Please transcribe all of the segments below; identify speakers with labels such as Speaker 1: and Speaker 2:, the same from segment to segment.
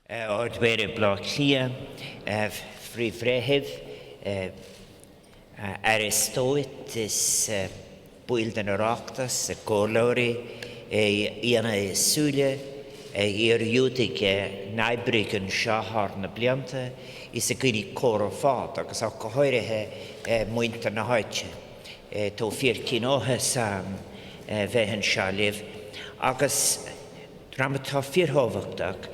Speaker 1: Ordweir blach lia, fri vrehiv, Aristoid is builden oraktas, golori, iana sule, judig naibrigen shahar na blianta, is a giri cor fad, agus a cohoire muinter na haitje, to 14 ohe sam vehen shaliv, agus Ramata firhovagdag,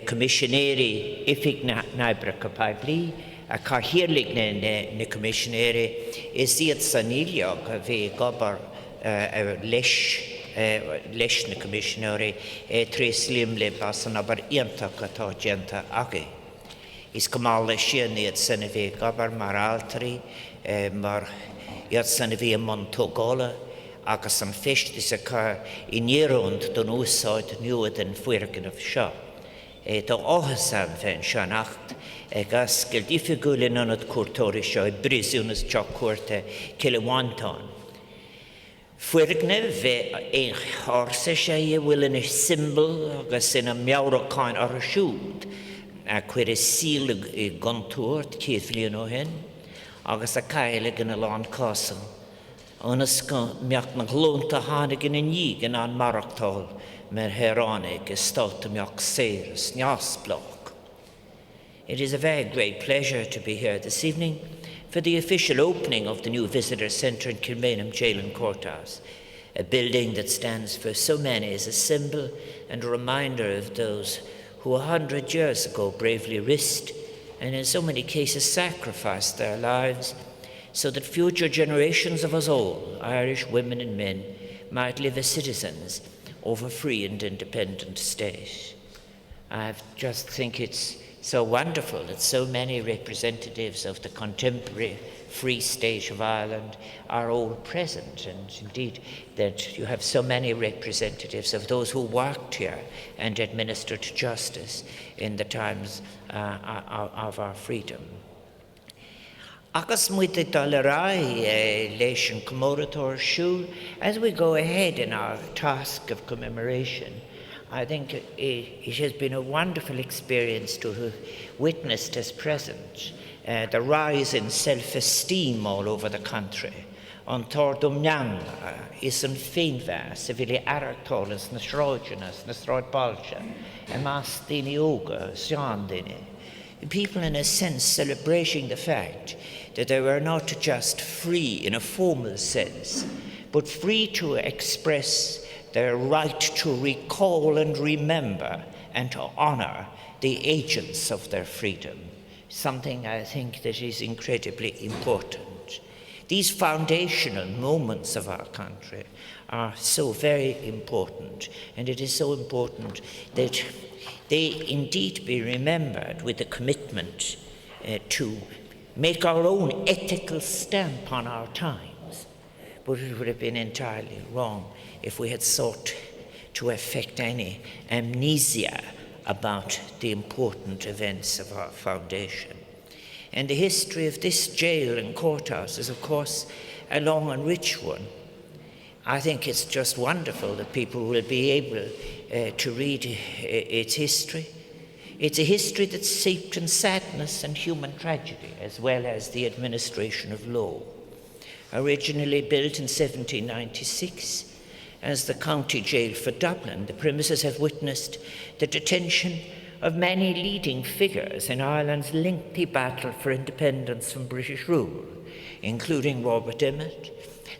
Speaker 1: commissioneri ifig naibraka paibli, a carhirlig ne commissioneri, is iad saniliog ve gobar lesh ne commissioneri, tres limle basan abar iantak ata genta age. Is kamal leshian iad sanave gobar mar altri, mar iad sanave montogola, agus an fist is a car in Nierond don úsáid nuad an fuirgan of seo. Do áhasam fein sean acht, agus gil diffigulin anad cuartóri seo I brisúnas teo cuarta Kilmainham. Fuirgne ve ein chársa sé I bhfuil in symbol agus in a meawrachain ar a siúd, a cuir is síl I gontúrt céadhlion ó hen, agus a cailig in a lán castle. Onas meach na glónta hánig in ní gan an marachtal mer heránig gestalta meach séras neasblach. It is a very great pleasure to be here this evening for the official opening of the new visitor centre in Kilmainham Gaol Courthouse, a building that stands for so many as a symbol and a reminder of those who 100 years ago bravely risked and in so many cases sacrificed their lives so that future generations of us all, Irish women and men, might live as citizens of a free and independent state. I just think it's so wonderful that so many representatives of the contemporary free state of Ireland are all present, and indeed that you have so many representatives of those who worked here and administered justice in the times of our freedom. Agus muide dalarai leis an commemorator shul, as we go ahead in our task of commemoration, I think it has been a wonderful experience to have witnessed as present the rise in self-esteem all over the country. An tordum neang is an féinve sa bhili arachtolas na sráidenas na sráid balcha, a mas dini óga, sian dini. People in a sense celebrating the fact that they were not just free in a formal sense, but free to express their right to recall and remember and to honour the agents of their freedom, something I think that is incredibly important. These foundational moments of our country are so very important, and it is so important that they indeed be remembered with a commitment to make our own ethical stamp on our times. But it would have been entirely wrong if we had sought to effect any amnesia about the important events of our foundation. And the history of this jail and courthouse is, of course, a long and rich one. I think it's just wonderful that people will be able to read its history. It's a history that's steeped in sadness and human tragedy, as well as the administration of law. Originally built in 1796 as the county jail for Dublin, the premises have witnessed the detention of many leading figures in Ireland's lengthy battle for independence from British rule, including Robert Emmet,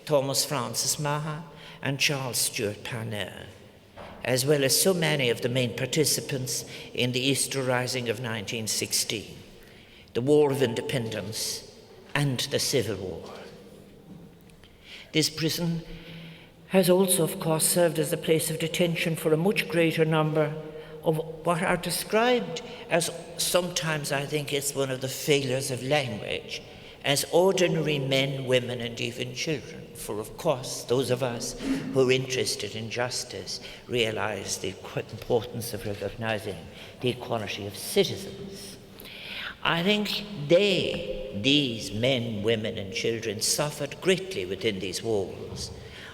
Speaker 1: Thomas Francis Maher, and Charles Stewart Parnell, as well as so many of the main participants in the Easter Rising of 1916, the War of Independence, and the Civil War. This prison has also, of course, served as a place of detention for a much greater number of what are described as, sometimes I think it's one of the failures of language, as ordinary men, women, and even children. For, of course, those of us who are interested in justice realize the importance of recognizing the equality of citizens. I think these men, women, and children suffered greatly within these walls.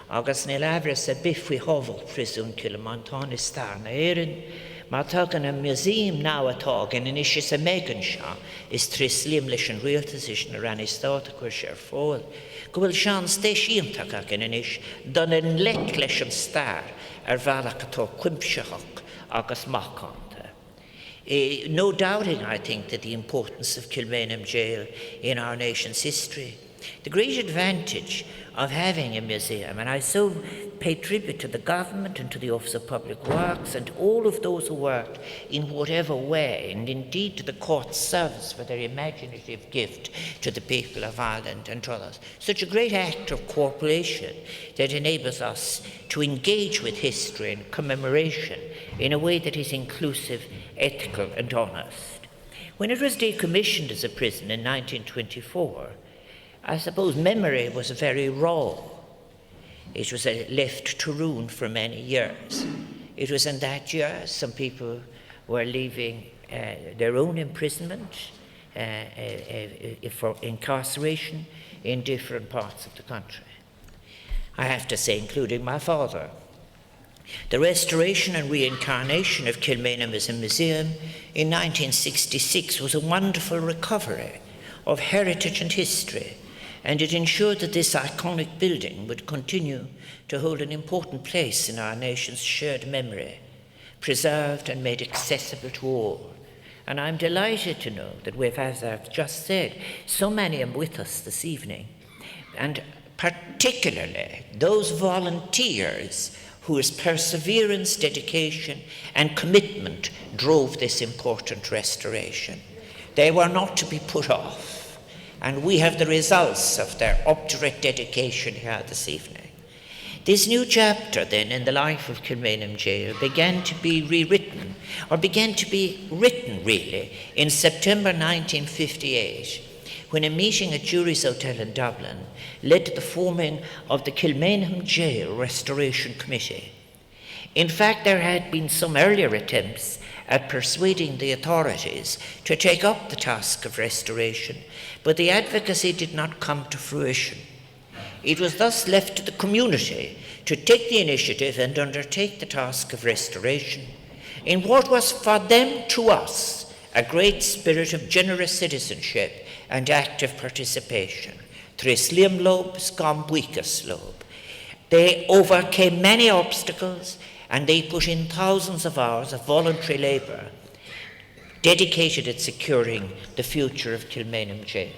Speaker 1: Agus ne labras a bifwi hovel prison Kilmainham is star na erin, mar tugan a museum now atá gan in is a megan sha is trislim leis an rialtas is na ran is thought a share fall. Go bhfuil sean stéisiam taka gan in is done in lek leis an star valach atá cuimseach agus machanta. No doubting, I think, that the importance of Kilmainham Jail in our nation's history. The great advantage of having a museum, and I so pay tribute to the government and to the Office of Public Works and all of those who worked in whatever way, and indeed to the court service for their imaginative gift to the people of Ireland and to others. Such a great act of cooperation that enables us to engage with history and commemoration in a way that is inclusive, ethical and honest. When it was decommissioned as a prison in 1924, I suppose memory was very raw. It was left to ruin for many years. It was in that year some people were leaving their own imprisonment for incarceration in different parts of the country. I have to say, including my father. The restoration and reincarnation of Kilmainham as a museum in 1966 was a wonderful recovery of heritage and history, and it ensured that this iconic building would continue to hold an important place in our nation's shared memory, preserved and made accessible to all. And I'm delighted to know that we've, as I've just said, so many are with us this evening, and particularly those volunteers whose perseverance, dedication and commitment drove this important restoration. They were not to be put off, and we have the results of their obdurate dedication here this evening. This new chapter then in the life of Kilmainham Jail began to be rewritten, or began to be written really, in September 1958, when a meeting at Jury's Hotel in Dublin led to the forming of the Kilmainham Jail Restoration Committee. In fact, there had been some earlier attempts at persuading the authorities to take up the task of restoration, but the advocacy did not come to fruition. It was thus left to the community to take the initiative and undertake the task of restoration in what was for them to us a great spirit of generous citizenship and active participation. Tris liam lob, scam buicas lob. They overcame many obstacles and they put in thousands of hours of voluntary labour dedicated at securing the future of Kilmainham Jail.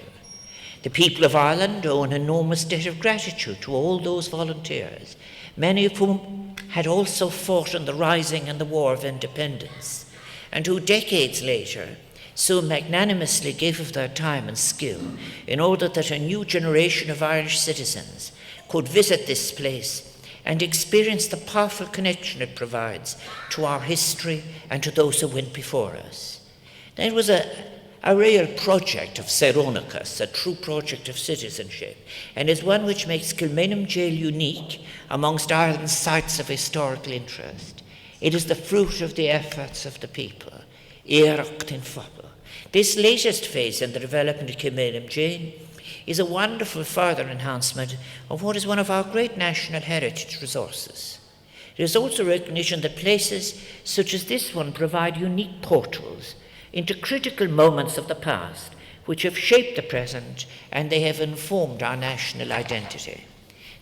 Speaker 1: The people of Ireland owe an enormous debt of gratitude to all those volunteers, many of whom had also fought in the Rising and the War of Independence, and who decades later so magnanimously gave of their time and skill in order that a new generation of Irish citizens could visit this place and experience the powerful connection it provides to our history and to those who went before us. It was a real project of Seronicus, a true project of citizenship, and is one which makes Kilmainham Jail unique amongst Ireland's sites of historical interest. It is the fruit of the efforts of the people. This latest phase in the development of Kilmainham Jail is a wonderful further enhancement of what is one of our great national heritage resources. It is also recognition that places such as this one provide unique portals into critical moments of the past which have shaped the present, and they have informed our national identity.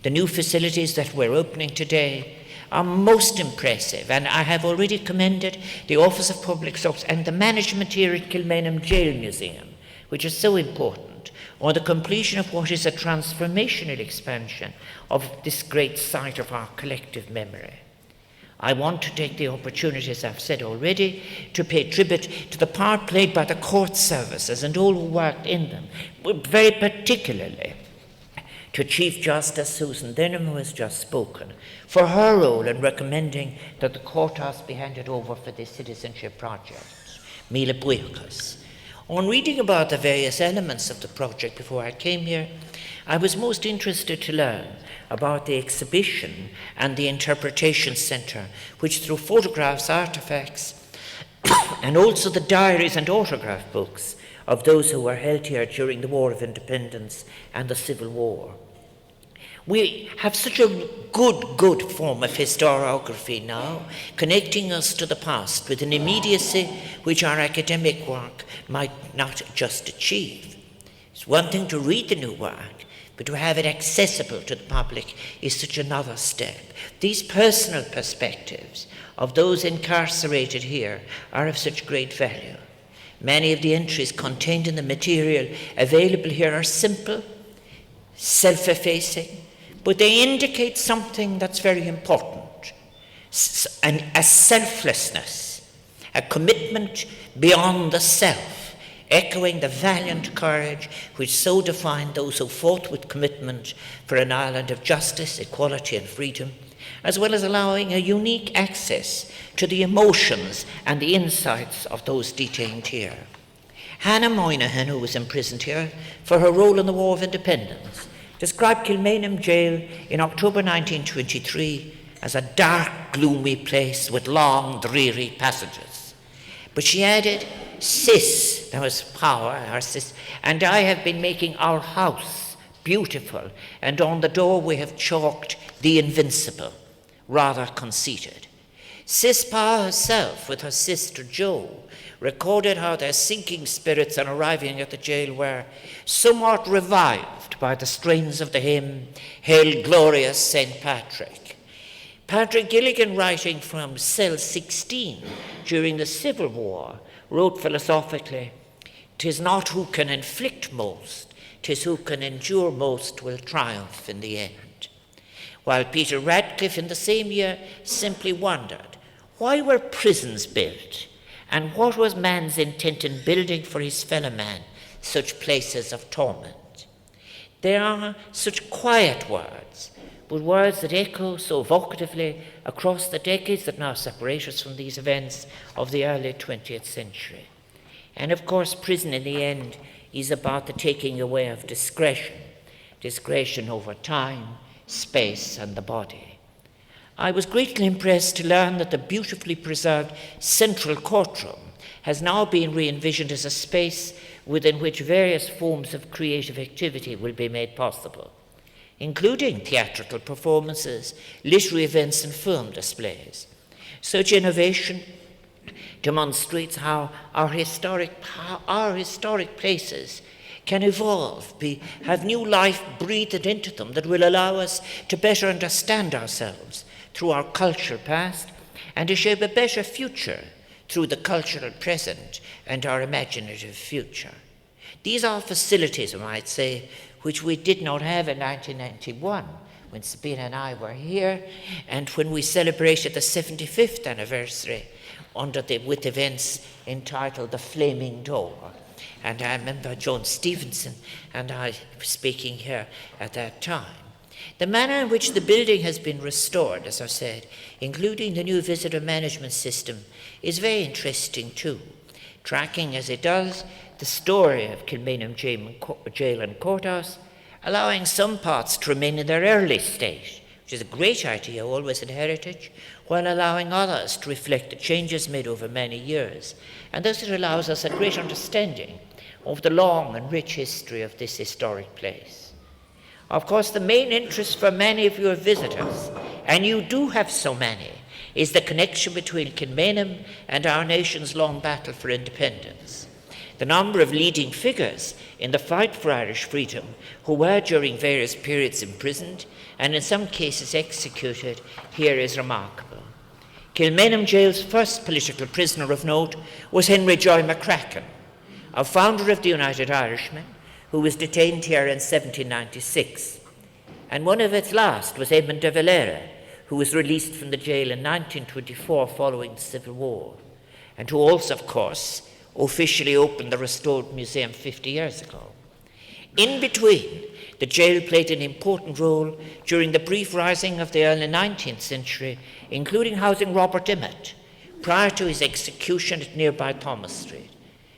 Speaker 1: The new facilities that we're opening today are most impressive, and I have already commended the Office of Public Works and the management here at Kilmainham Jail Museum, which is so important, on the completion of what is a transformational expansion of this great site of our collective memory. I want to take the opportunity, as I've said already, to pay tribute to the part played by the court services and all who worked in them, very particularly to Chief Justice Susan Denham, who has just spoken, for her role in recommending that the courthouse be handed over for this citizenship project. Mila Buicas. On reading about the various elements of the project before I came here, I was most interested to learn about the exhibition and the interpretation centre, which through photographs, artefacts, and also the diaries and autograph books of those who were held here during the War of Independence and the Civil War. We have such a good form of historiography now, connecting us to the past with an immediacy which our academic work might not just achieve. It's one thing to read the new work, but to have it accessible to the public is such another step. These personal perspectives of those incarcerated here are of such great value. Many of the entries contained in the material available here are simple, self-effacing, but they indicate something that's very important, a selflessness, a commitment beyond the self, echoing the valiant courage which so defined those who fought with commitment for an Ireland of justice, equality and freedom, as well as allowing a unique access to the emotions and the insights of those detained here. Hannah Moynihan, who was imprisoned here for her role in the War of Independence, described Kilmainham jail in October 1923 as a dark, gloomy place with long, dreary passages. But she added, "Sis," that was power, our sis, "and I have been making our house beautiful, and on the door we have chalked the invincible," rather conceited. Sis Power herself, with her sister Jo, recorded how their sinking spirits on arriving at the jail were somewhat revived by the strains of the hymn, "Hail Glorious St. Patrick." Patrick Gilligan, writing from cell 16 during the Civil War, wrote philosophically, "'Tis not who can inflict most, 'tis who can endure most will triumph in the end." While Peter Radcliffe in the same year simply wondered, why were prisons built? And what was man's intent in building for his fellow man such places of torment? They are such quiet words, but words that echo so evocatively across the decades that now separate us from these events of the early 20th century. And of course, prison in the end is about the taking away of discretion over time, space, and the body. I was greatly impressed to learn that the beautifully preserved central courtroom has now been re-envisioned as a space within which various forms of creative activity will be made possible, including theatrical performances, literary events, and film displays. Such innovation demonstrates how our historic places can evolve, have new life breathed into them that will allow us to better understand ourselves through our cultural past and to shape a better future through the cultural present and our imaginative future. These are facilities, I might say, which we did not have in 1991 when Sabina and I were here and when we celebrated the 75th anniversary with events entitled The Flaming Door. And I remember Joan Stevenson and I speaking here at that time. The manner in which the building has been restored, as I said, including the new visitor management system, is very interesting too, tracking as it does the story of Kilmainham Jail and Courthouse, allowing some parts to remain in their early state, which is a great idea always in heritage, while allowing others to reflect the changes made over many years. And thus it allows us a great understanding of the long and rich history of this historic place. Of course, the main interest for many of your visitors, and you do have so many, is the connection between Kilmainham and our nation's long battle for independence. The number of leading figures in the fight for Irish freedom who were during various periods imprisoned and in some cases executed here is remarkable. Kilmainham Jail's first political prisoner of note was Henry Joy McCracken, a founder of the United Irishmen, who was detained here in 1796. And one of its last was Edmund de Valera, who was released from the jail in 1924 following the Civil War, and who also, of course, officially opened the restored museum 50 years ago. In between, the jail played an important role during the brief rising of the early 19th century, including housing Robert Emmet, prior to his execution at nearby Thomas Street,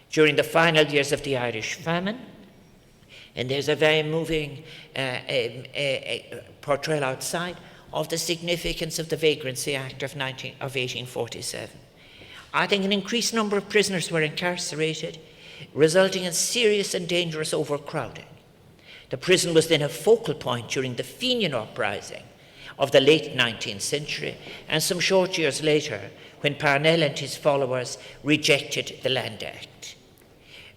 Speaker 1: during the final years of the Irish famine. And there's a very moving portrayal outside of the significance of the Vagrancy Act of 1847. I think an increased number of prisoners were incarcerated, resulting in serious and dangerous overcrowding. The prison was then a focal point during the Fenian uprising of the late 19th century, and some short years later, when Parnell and his followers rejected the Land Act.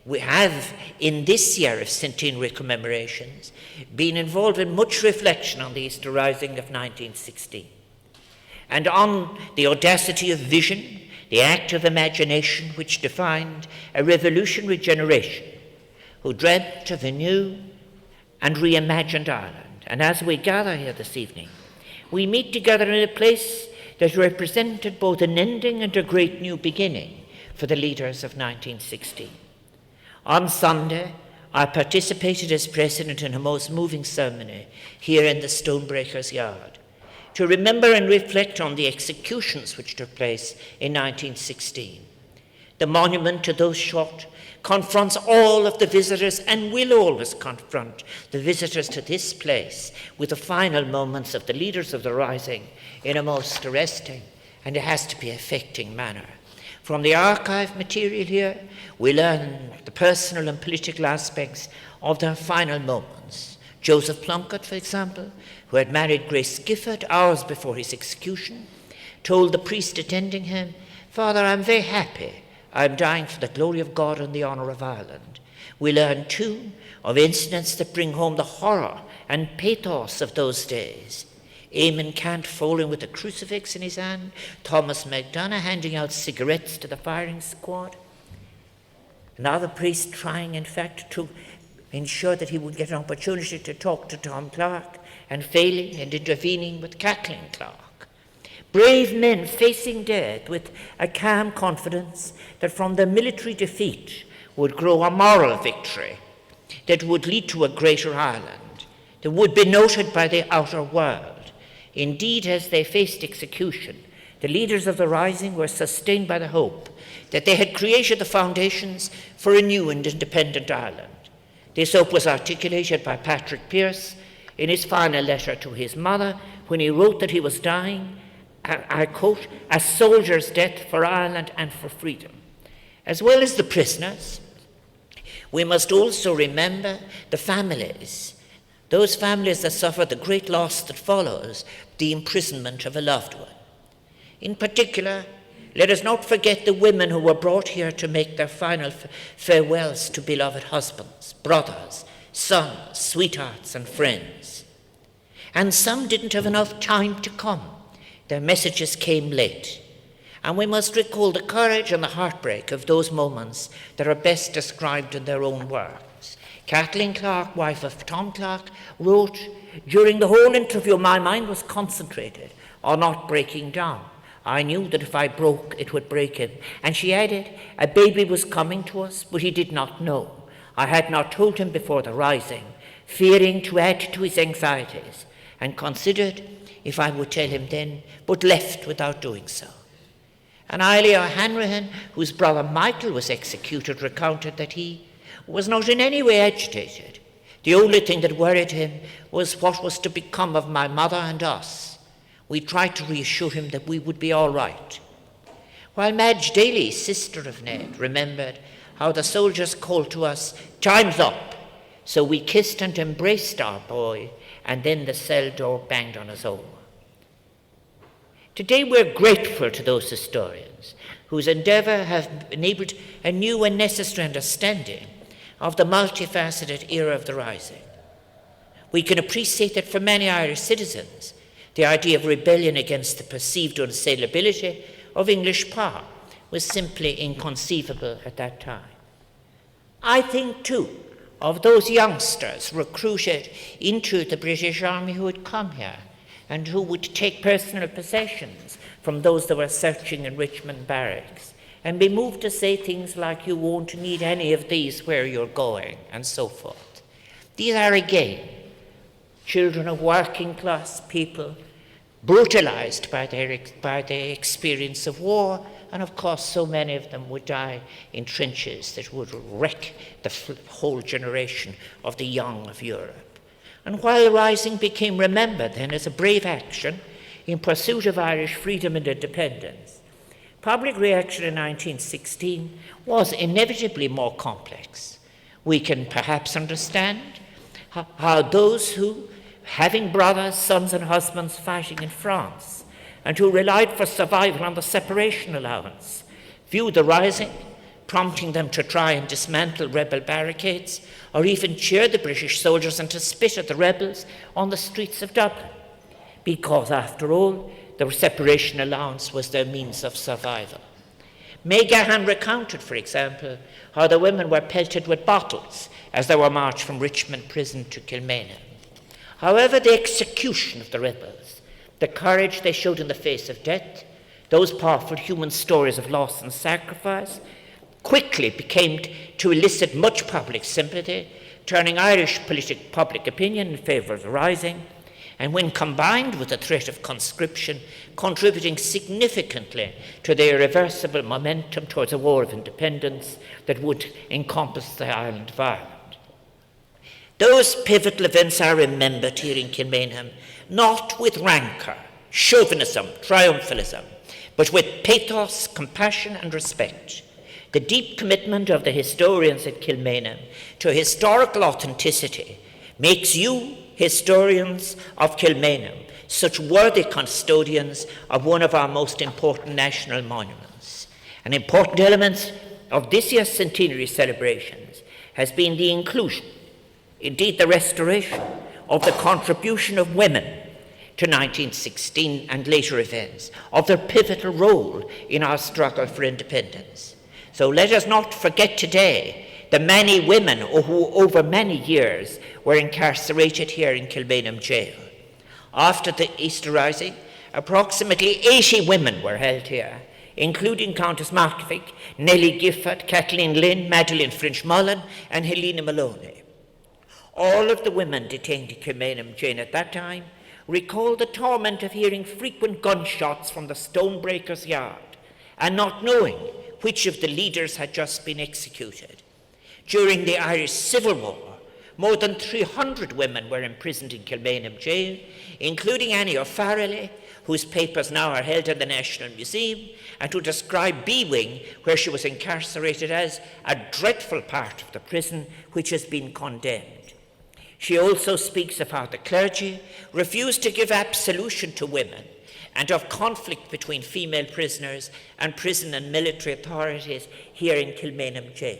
Speaker 1: We have, in this year of centenary commemorations, been involved in much reflection on the Easter Rising of 1916, and on the audacity of vision, the act of imagination which defined a revolutionary generation who dreamt of a new and reimagined Ireland. And as we gather here this evening, we meet together in a place that represented both an ending and a great new beginning for the leaders of 1916. On Sunday, I participated as president in a most moving ceremony here in the Stonebreakers' Yard to remember and reflect on the executions which took place in 1916. The monument to those shot confronts all of the visitors and will always confront the visitors to this place with the final moments of the leaders of the Rising in a most arresting and it has to be affecting manner. From the archive material here, we learn the personal and political aspects of their final moments. Joseph Plunkett, for example, who had married Grace Gifford hours before his execution, told the priest attending him, "Father, I'm very happy. I'm dying for the glory of God and the honour of Ireland." We learn, too, of incidents that bring home the horror and pathos of those days. Eamon Cant falling with a crucifix in his hand, Thomas MacDonagh handing out cigarettes to the firing squad, another priest trying, in fact, to ensure that he would get an opportunity to talk to Tom Clark and failing and intervening with Kathleen Clark. Brave men facing death with a calm confidence that from their military defeat would grow a moral victory that would lead to a greater Ireland, that would be noted by the outer world. Indeed, as they faced execution, the leaders of the Rising were sustained by the hope that they had created the foundations for a new and independent Ireland. This hope was articulated by Patrick Pearse in his final letter to his mother when he wrote that he was dying, I quote, "a soldier's death for Ireland and for freedom." As well as the prisoners, we must also remember the families, those families that suffer the great loss that follows the imprisonment of a loved one. In particular, let us not forget the women who were brought here to make their final farewells to beloved husbands, brothers, sons, sweethearts, and friends. And some didn't have enough time to come. Their messages came late. And we must recall the courage and the heartbreak of those moments that are best described in their own words. Kathleen Clark, wife of Tom Clark, wrote, "During the whole interview, my mind was concentrated on not breaking down. I knew that if I broke, it would break him." And she added, "A baby was coming to us, but he did not know. I had not told him before the Rising, fearing to add to his anxieties, and considered if I would tell him then, but left without doing so." And Eilidh O'Hanrahan, whose brother Michael was executed, recounted that he was not in any way agitated. The only thing that worried him was what was to become of my mother and us. We tried to reassure him that we would be all right. While Madge Daly, sister of Ned, remembered how the soldiers called to us, "Time's up." So we kissed and embraced our boy, and then the cell door banged on us over. Today we're grateful to those historians whose endeavour have enabled a new and necessary understanding of the multifaceted era of the Rising. We can appreciate that for many Irish citizens, the idea of rebellion against the perceived unassailability of English power was simply inconceivable at that time. I think, too, of those youngsters recruited into the British Army who had come here and who would take personal possessions from those that were searching in Richmond barracks and be moved to say things like, "You won't need any of these where you're going," and so forth. These are, again, children of working class people, brutalized by their experience of war, and of course so many of them would die in trenches that would wreck the whole generation of the young of Europe. And while the Rising became remembered then as a brave action in pursuit of Irish freedom and independence, public reaction in 1916 was inevitably more complex. We can perhaps understand how those who, having brothers, sons and husbands fighting in France, and who relied for survival on the separation allowance, viewed the rising, prompting them to try and dismantle rebel barricades, or even cheer the British soldiers and to spit at the rebels on the streets of Dublin, because, after all, the separation allowance was their means of survival. May Gahan recounted, for example, how the women were pelted with bottles as they were marched from Richmond prison to Kilmainham. However, the execution of the rebels, the courage they showed in the face of death, those powerful human stories of loss and sacrifice, quickly became to elicit much public sympathy, turning Irish public opinion in favour of the rising, and when combined with the threat of conscription, contributing significantly to the irreversible momentum towards a war of independence that would encompass the island of Ireland. Those pivotal events are remembered here in Kilmainham, not with rancour, chauvinism, triumphalism, but with pathos, compassion and respect. The deep commitment of the historians at Kilmainham to historical authenticity makes you, historians of Kilmainham, such worthy custodians of one of our most important national monuments. An important element of this year's centenary celebrations has been the inclusion, indeed the restoration, of the contribution of women to 1916 and later events, of their pivotal role in our struggle for independence. So let us not forget today the many women who over many years were incarcerated here in Kilmainham jail. After the Easter Rising, approximately 80 women were held here, including Countess Markievicz, Nellie Gifford, Kathleen Lynn, Madeleine French-Mullen and Helena Maloney. All of the women detained in Kilmainham jail at that time recalled the torment of hearing frequent gunshots from the stonebreaker's yard and not knowing which of the leaders had just been executed. During the Irish Civil War, more than 300 women were imprisoned in Kilmainham jail, including Annie O'Farrelly, whose papers now are held in the National Museum, and who described B-Wing, where she was incarcerated, as a dreadful part of the prison which has been condemned. She also speaks of how the clergy refused to give absolution to women and of conflict between female prisoners and prison and military authorities here in Kilmainham jail.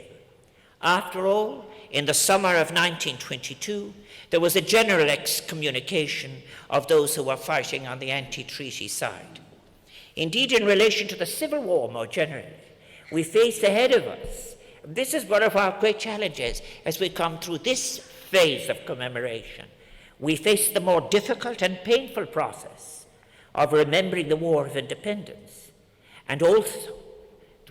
Speaker 1: After all, in the summer of 1922, there was a general excommunication of those who were fighting on the anti-treaty side. Indeed, in relation to the Civil War more generally, we face ahead of us, this is one of our great challenges as we come through this phase of commemoration. We face the more difficult and painful process of remembering the War of Independence, and also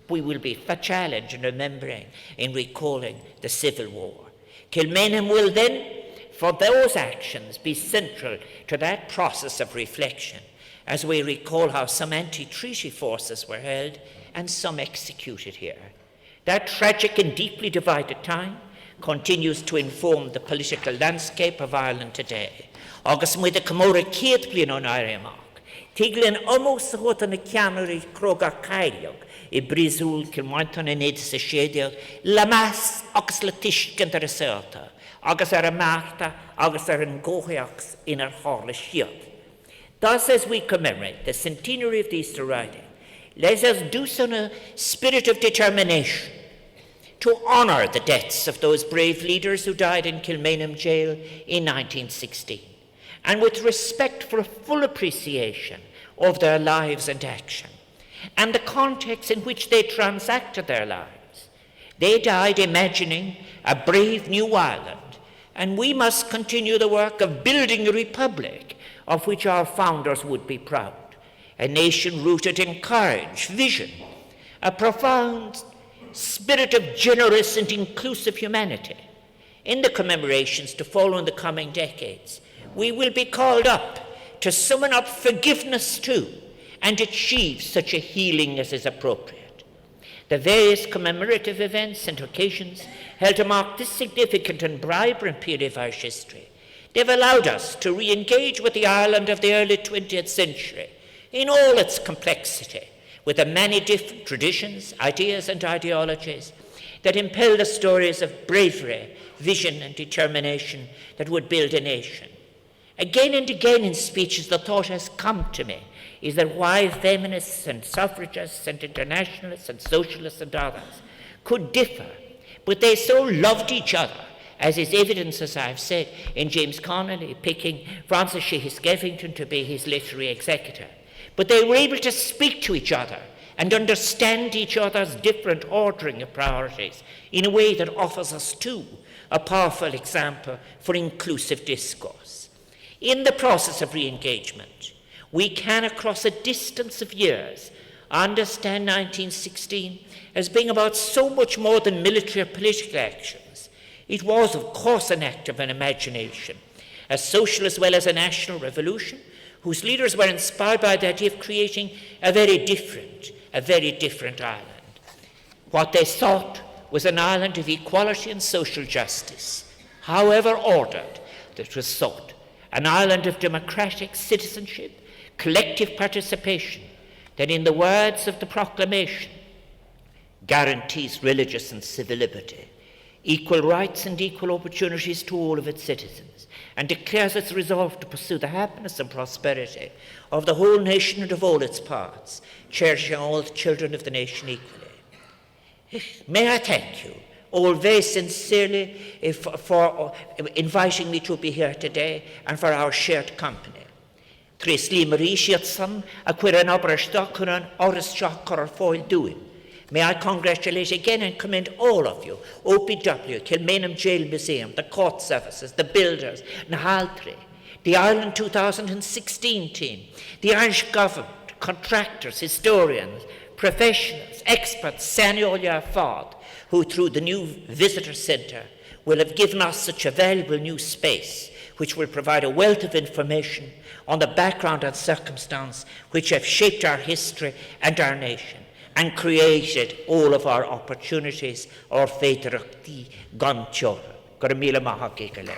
Speaker 1: we will be challenged in remembering, in recalling the Civil War. Kilmainham will then, for those actions, be central to that process of reflection as we recall how some anti-treaty forces were held and some executed here. That tragic and deeply divided time continues to inform the political landscape of Ireland today. Agus mu de Camora Keith Blin on Iremark, Tiglin almost hot on a canary Kroga Kailiog, I Brizul, Kilmainham and Ed Seshedia, Lamas, Ox Latishkan the Reserta, Agus Aramarta, Agus Arangohiax in our Harle Shield. Thus, as we commemorate the centenary of the Easter Rising, let us do so in a spirit of determination to honour the deaths of those brave leaders who died in Kilmainham jail in 1916, and with respect for a full appreciation of their lives and action, and the context in which they transacted their lives. They died imagining a brave new Ireland, and we must continue the work of building a republic of which our founders would be proud, a nation rooted in courage, vision, a profound spirit of generous and inclusive humanity. In the commemorations to follow in the coming decades, we will be called up to summon up forgiveness too, and achieve such a healing as is appropriate. The various commemorative events and occasions held to mark this significant and vibrant period of Irish history, they've allowed us to re-engage with the Ireland of the early 20th century in all its complexity, with the many different traditions, ideas and ideologies, that impel the stories of bravery, vision and determination that would build a nation. Again and again in speeches, the thought has come to me is that while feminists and suffragists and internationalists and socialists and others could differ, but they so loved each other, as is evidence, as I've said, in James Connolly picking Francis Sheehy Skeffington to be his literary executor. But they were able to speak to each other and understand each other's different ordering of priorities in a way that offers us, too, a powerful example for inclusive discourse. In the process of re-engagement, we can, across a distance of years, understand 1916 as being about so much more than military or political actions. It was, of course, an act of an imagination, a social as well as a national revolution, whose leaders were inspired by the idea of creating a very different Ireland. What they sought was an Ireland of equality and social justice, however ordered that was sought, an Ireland of democratic citizenship, collective participation, that in the words of the proclamation guarantees religious and civil liberty, equal rights and equal opportunities to all of its citizens, and declares its resolve to pursue the happiness and prosperity of the whole nation and of all its parts, cherishing all the children of the nation equally. May I thank you all very sincerely for inviting me to be here today and for our shared company. Trisli Marishiatsan, Aquira Nabrashtakuran, Oris Shakar Foil doing. May I congratulate again and commend all of you, OPW, Kilmainham Jail Museum, the court services, the builders, Nahaltri, the Ireland 2016 team, the Irish government, contractors, historians, professionals, experts, Saniolia Fod, who through the new visitor centre will have given us such a valuable new space, which will provide a wealth of information on the background and circumstance which have shaped our history and our nation, and created all of our opportunities or faith rakti ganchor. Karamila Mahakekale.